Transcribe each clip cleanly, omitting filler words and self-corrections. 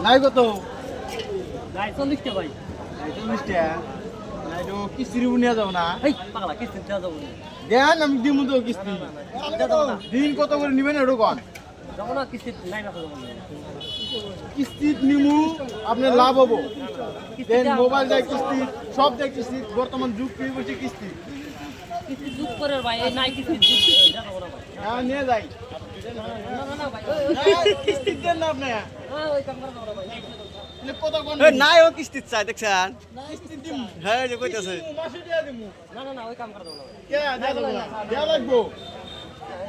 নাই কত নাই 40 টাকা ভাই। নাই 40 টাকা নাই তো কিস্তির নিয়ে যাও না এই পাগলা কিস্তি দেওয়া যাবো না। দেন আমি দিমু তো কিস্তি দেওয়া যাবো না। দিন কত করে নিবেন এটা কোন যাবো না কিস্তি নাই না যাবো না। কিস্তি নিমু আপনার লাভ হবো দেন মোবাইল যায় কিস্তি সব যায় কিস্তি বর্তমান যুগ কি বলছে কিস্তি কিস্তি যুগ করে ভাই এই নাই কিস্তি যুগ দেওয়া যাবো না ভাই। হ্যাঁ নিয়ে যাই না ভাই। কিস্তি দেন না আপনি হ্যাঁ ওই কাম করা যাবো ভাই। কত কোন নাই ও কিস্তি চাই দেখছেন কিস্তি দিমু হ্যাঁ যে কইতাছে মাসে দিয়া দিমু না ওই কাম করা যাবো না ভাই। কে দেয়া লাগবো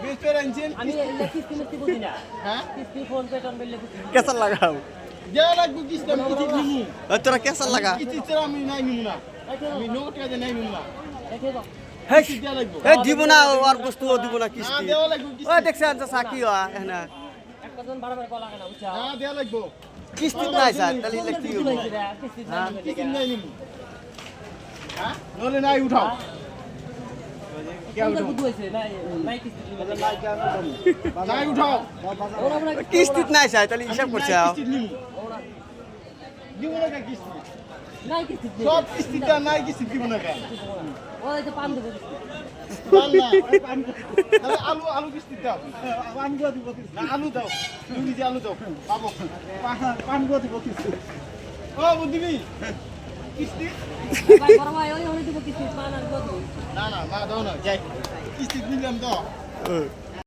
বিশ টাকা আনছেন আমি এই কিস্তি মিস্তি বুঝি না। হ্যাঁ কিস্তি ফোন পে টন বিলে বুঝি না। কেসার লাগাও দেয়া লাগবো কিস্তি আমি কিস্তি নিমু তোরা কেসার লাগা কিস্তি ছাড়া আমি নাই নিমু না আমি নো টাকা নাই নিমু না দেখে দাও। হ্যাঁ কিস্তি দেয়া লাগবো এ দিব না আর বস্তু দিব না না কিস্তি দেওয়া লাগবো ও কিস্তি দেখছেন তো সাকি না একটা জন বারবার কল লাগে না বুঝছা। না দেয়া লাগবো কিস্তি নাই স্যার তাহলে সুন্দর কি বুদ্ধি হবো হইছে রে, কিস্তি নাই নিবে কিস্তি লেগা। নাই নিমু হ্যাঁ নলে নাই উঠাও সুন্দর বুদ্ধি হইছে, নাই কিস্তি নিবে লেগা। নাই উঠাও ওরা মনে হয় কিস্তি নাই স্যার তাহলে হিসাব করছে কিস্তি নিমু ওরা দিব না কে কিস্তি নাই কিস্তি নিবে। সব কিস্তি দেয়া নাই কিস্তি দিব না কে ওরা তো পান দেবে কিস্তি। পান না তাহলে আলু কিস্তি দাও পান গুয়া দিব না আলু দাও তুমি যে আলু দাও পাবো পান গুয়া দিব কিস্তি ও বুদ্ধিবি কিস্তি ভাই বড় ভাই ওই দিব কিস্তি পান আর কত। না মা দাও না যাই কিস্তি দিলাম তো